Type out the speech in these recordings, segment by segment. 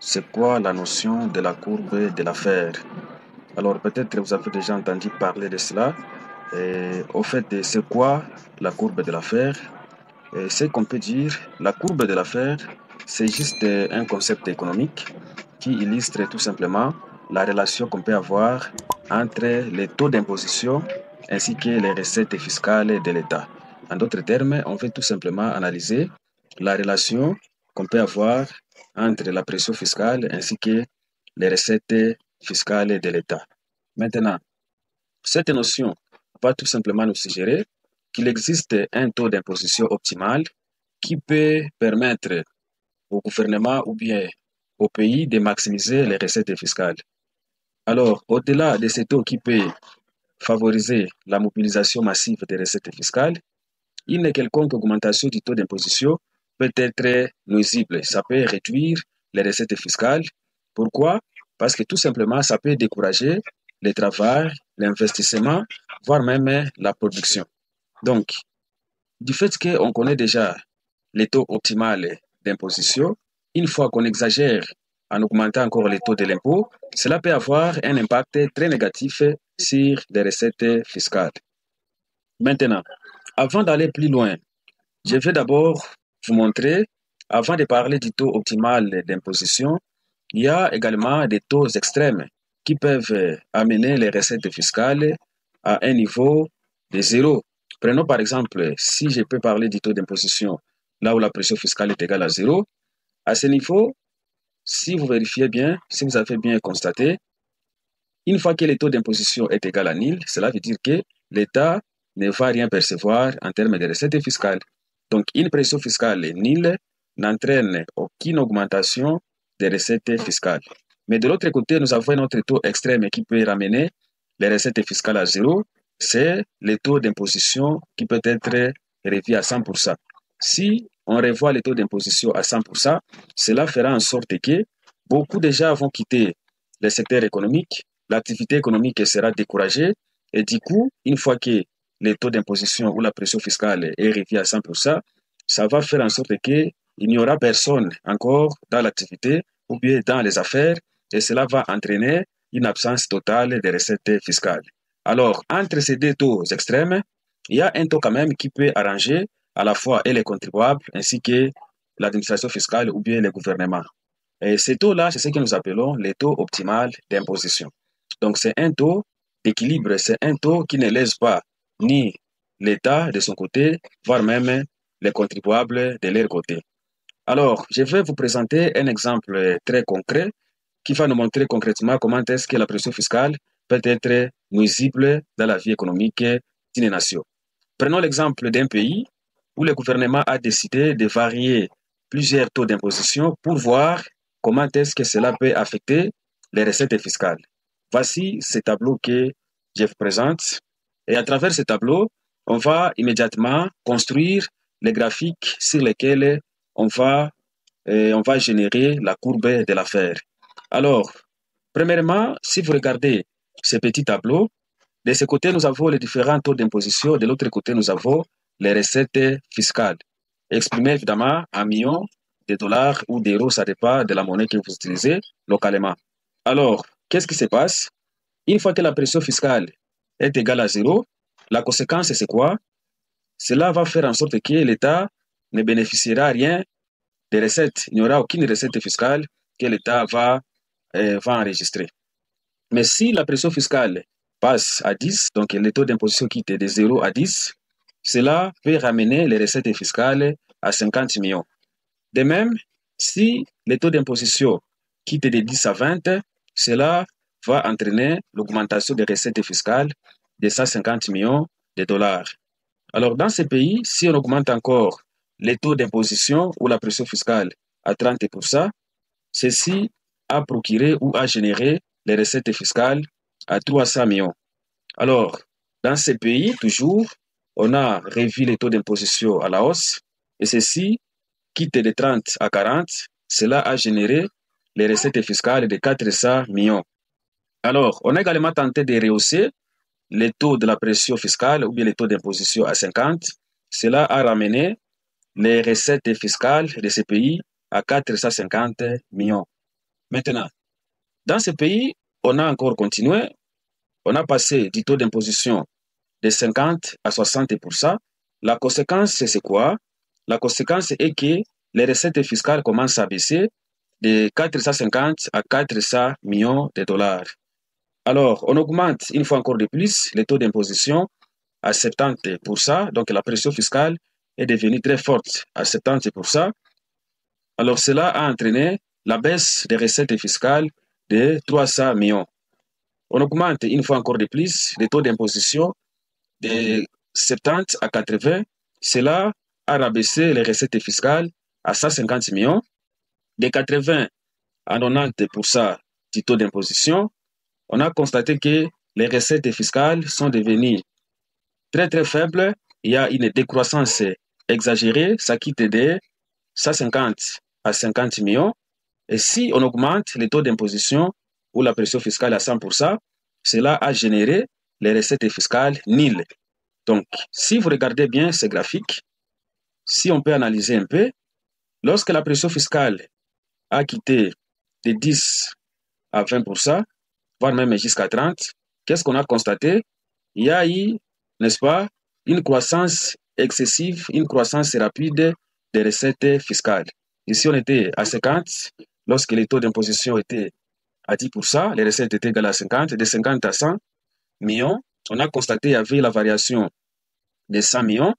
C'est quoi la notion de la courbe de l'affaire? Alors peut-être vous avez déjà entendu parler de cela. Au fait, c'est quoi la courbe de l'affaire? C'est qu'on peut dire, la courbe de l'affaire, c'est juste un concept économique qui illustre tout simplement la relation qu'on peut avoir entre les taux d'imposition ainsi que les recettes fiscales de l'État. En d'autres termes, on veut tout simplement analyser la relation qu'on peut avoir entre la pression fiscale ainsi que les recettes fiscales de l'État. Maintenant, cette notion va tout simplement nous suggérer qu'il existe un taux d'imposition optimal qui peut permettre au gouvernement ou bien au pays de maximiser les recettes fiscales. Alors, au-delà de ce taux qui peut favoriser la mobilisation massive des recettes fiscales, une quelconque augmentation du taux d'imposition peut être nuisible. Ça peut réduire les recettes fiscales. Pourquoi? Parce que tout simplement, ça peut décourager le travail, l'investissement, voire même la production. Donc, du fait qu'on connaît déjà les taux optimales d'imposition, une fois qu'on exagère en augmentant encore les taux de l'impôt, cela peut avoir un impact très négatif sur les recettes fiscales. Maintenant, avant d'aller plus loin, je vais d'abord vous montrer, avant de parler du taux optimal d'imposition, il y a également des taux extrêmes qui peuvent amener les recettes fiscales à un niveau de zéro. Prenons par exemple, si je peux parler du taux d'imposition là où la pression fiscale est égale à zéro, à ce niveau, si vous vérifiez bien, si vous avez bien constaté, une fois que le taux d'imposition est égal à nil, cela veut dire que l'État ne va rien percevoir en termes de recettes fiscales. Donc, une pression fiscale nulle n'entraîne aucune augmentation des recettes fiscales. Mais de l'autre côté, nous avons un autre taux extrême qui peut ramener les recettes fiscales à zéro. C'est le taux d'imposition qui peut être revu à 100%. Si on revoit le taux d'imposition à 100%, cela fera en sorte que beaucoup de gens vont quitter le secteur économique, l'activité économique sera découragée et du coup, une fois que le taux d'imposition ou la pression fiscale est revu à 100%, ça va faire en sorte qu'il n'y aura personne encore dans l'activité ou bien dans les affaires et cela va entraîner une absence totale de recettes fiscales. Alors, entre ces deux taux extrêmes, il y a un taux quand même qui peut arranger à la fois les contribuables ainsi que l'administration fiscale ou bien le gouvernement. Et ces taux-là, c'est ce que nous appelons les taux optimal d'imposition. Donc, c'est un taux d'équilibre, c'est un taux qui ne laisse pas ni l'État de son côté, voire même les contribuables de leur côté. Alors, je vais vous présenter un exemple très concret qui va nous montrer concrètement comment est-ce que la pression fiscale peut être nuisible dans la vie économique d'une nation. Prenons l'exemple d'un pays où le gouvernement a décidé de varier plusieurs taux d'imposition pour voir comment est-ce que cela peut affecter les recettes fiscales. Voici ce tableau que je vous présente. Et à travers ce tableau, on va immédiatement construire les graphiques sur lesquels on va générer la courbe de l'affaire. Alors, premièrement, si vous regardez ce petit tableau, de ce côté, nous avons les différents taux d'imposition. De l'autre côté, nous avons les recettes fiscales, exprimées évidemment en millions de dollars ou d'euros, ça dépend de la monnaie que vous utilisez localement. Alors, qu'est-ce qui se passe? Une fois que la pression fiscale est égale à zéro, la conséquence, c'est quoi? Cela va faire en sorte que l'État ne bénéficiera rien des recettes. Il n'y aura aucune recette fiscale que l'État va enregistrer. Mais si la pression fiscale passe à 10, donc le taux d'imposition quitte de 0 à 10, cela peut ramener les recettes fiscales à 50 millions. De même, si le taux d'imposition quitte de 10 à 20, cela va entraîner l'augmentation des recettes fiscales de 150 millions de dollars. Alors, dans ces pays, si on augmente encore les taux d'imposition ou la pression fiscale à 30%, ceci a procuré ou a généré les recettes fiscales à 300 millions. Alors, dans ces pays, toujours, on a revu les taux d'imposition à la hausse et ceci, quitte de 30 à 40, cela a généré les recettes fiscales de 400 millions. Alors, on a également tenté de rehausser les taux de la pression fiscale ou bien les taux d'imposition à 50. Cela a ramené les recettes fiscales de ces pays à 450 millions. Maintenant, dans ce pays, on a encore continué, on a passé du taux d'imposition de 50 à 60%. La conséquence, c'est quoi? La conséquence est que les recettes fiscales commencent à baisser de 450 à 400 millions de dollars. Alors, on augmente une fois encore de plus les taux d'imposition à 70%, donc la pression fiscale est devenue très forte à 70%. Alors, cela a entraîné la baisse des recettes fiscales de 300 millions. On augmente une fois encore de plus les taux d'imposition de 70 à 80. Cela a rabaissé les recettes fiscales à 150 millions. De 80 à 90% du taux d'imposition, on a constaté que les recettes fiscales sont devenues très très faibles. Il y a une décroissance exagérée, ça quitte de 150 à 50 millions. Et si on augmente les taux d'imposition ou la pression fiscale à 100%, cela a généré les recettes fiscales nulles. Donc, si vous regardez bien ces graphiques, si on peut analyser un peu, lorsque la pression fiscale a quitté de 10 à 20%, voire même jusqu'à 30%, qu'est-ce qu'on a constaté? Il y a eu, n'est-ce pas, une croissance excessive, une croissance rapide des recettes fiscales. Ici, on était à 50, lorsque les taux d'imposition étaient à 10%, les recettes étaient égales à 50, de 50 à 100 millions. On a constaté qu'il y avait la variation de 100 millions,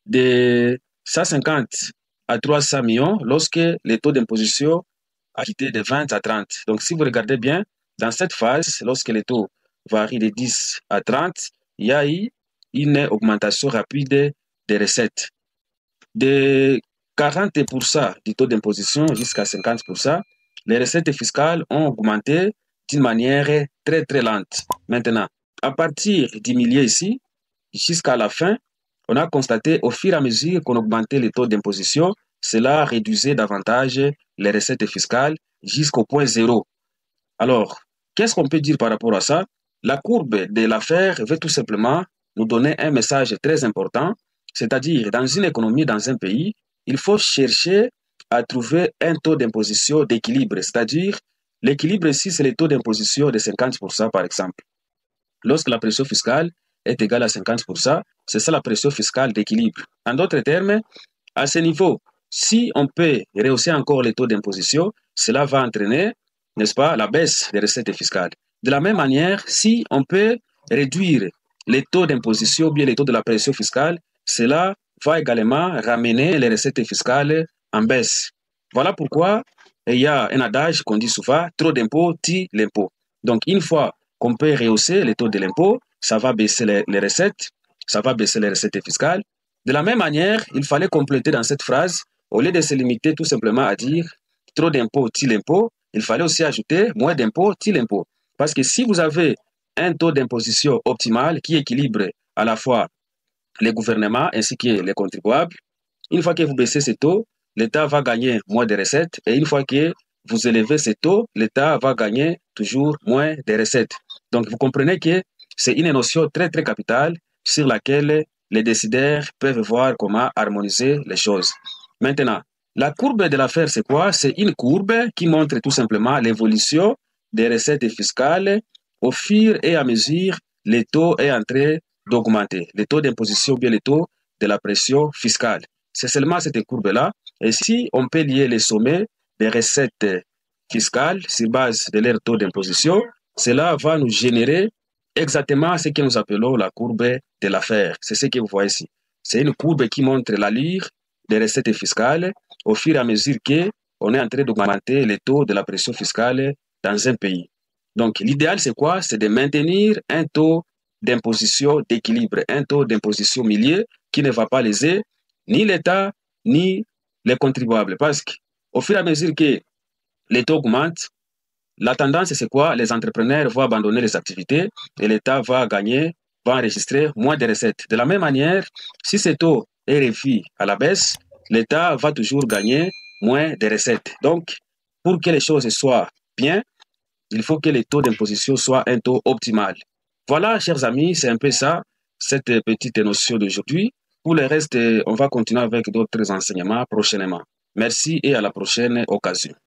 de 150 à 300 millions lorsque les taux d'imposition a quitté de 20 à 30. Donc, si vous regardez bien, dans cette phase, lorsque les taux varient de 10 à 30, il y a eu une augmentation rapide des recettes. De 40% du taux d'imposition jusqu'à 50%, les recettes fiscales ont augmenté d'une manière très très lente. Maintenant, à partir du milieu ici, jusqu'à la fin, on a constaté au fur et à mesure qu'on augmentait les taux d'imposition, cela réduisait davantage les recettes fiscales jusqu'au point zéro. Alors, qu'est-ce qu'on peut dire par rapport à ça? La courbe de l'affaire veut tout simplement nous donner un message très important, c'est-à-dire dans une économie, dans un pays, il faut chercher à trouver un taux d'imposition d'équilibre, c'est-à-dire l'équilibre ici, c'est le taux d'imposition de 50% par exemple. Lorsque la pression fiscale est égale à 50%, c'est ça la pression fiscale d'équilibre. En d'autres termes, à ce niveau, si on peut rehausser encore les taux d'imposition, cela va entraîner, n'est-ce pas, la baisse des recettes fiscales. De la même manière, si on peut réduire les taux d'imposition ou bien les taux de la pression fiscale, cela va également ramener les recettes fiscales en baisse. Voilà pourquoi il y a un adage qu'on dit souvent, trop d'impôts tue l'impôt. Donc, une fois qu'on peut rehausser les taux de l'impôt, ça va baisser les recettes, ça va baisser les recettes fiscales. De la même manière, il fallait compléter dans cette phrase, au lieu de se limiter tout simplement à dire trop d'impôts tue l'impôt, il fallait aussi ajouter moins d'impôts tue l'impôt. Parce que si vous avez un taux d'imposition optimal qui équilibre à la fois les gouvernements ainsi que les contribuables, une fois que vous baissez ces taux, l'État va gagner moins de recettes et une fois que vous élevez ces taux, l'État va gagner toujours moins de recettes. Donc, vous comprenez que c'est une notion très, très capitale sur laquelle les décideurs peuvent voir comment harmoniser les choses. Maintenant, la courbe de l'affaire, c'est quoi? C'est une courbe qui montre tout simplement l'évolution des recettes fiscales au fur et à mesure les taux est en train d'augmenter. Les taux d'imposition ou bien les taux de la pression fiscale. C'est seulement cette courbe-là. Et si on peut lier les sommets des recettes fiscales sur base de leur taux d'imposition, cela va nous générer exactement ce que nous appelons la courbe de l'affaire. C'est ce que vous voyez ici. C'est une courbe qui montre l'allure des recettes fiscales au fur et à mesure qu'on est en train d'augmenter les taux de la pression fiscale dans un pays. Donc, l'idéal, c'est quoi? C'est de maintenir un taux d'imposition d'équilibre, un taux d'imposition milieu qui ne va pas léser ni l'État, ni les contribuables. Parce qu'au fur et à mesure que les taux augmentent, la tendance, c'est quoi? Les entrepreneurs vont abandonner les activités et l'État va gagner, va enregistrer moins de recettes. De la même manière, si ce taux est revu à la baisse, l'État va toujours gagner moins de recettes. Donc, pour que les choses soient bien, il faut que les taux d'imposition soient un taux optimal. Voilà, chers amis, c'est un peu ça, cette petite notion d'aujourd'hui. Pour le reste, on va continuer avec d'autres enseignements prochainement. Merci et à la prochaine occasion.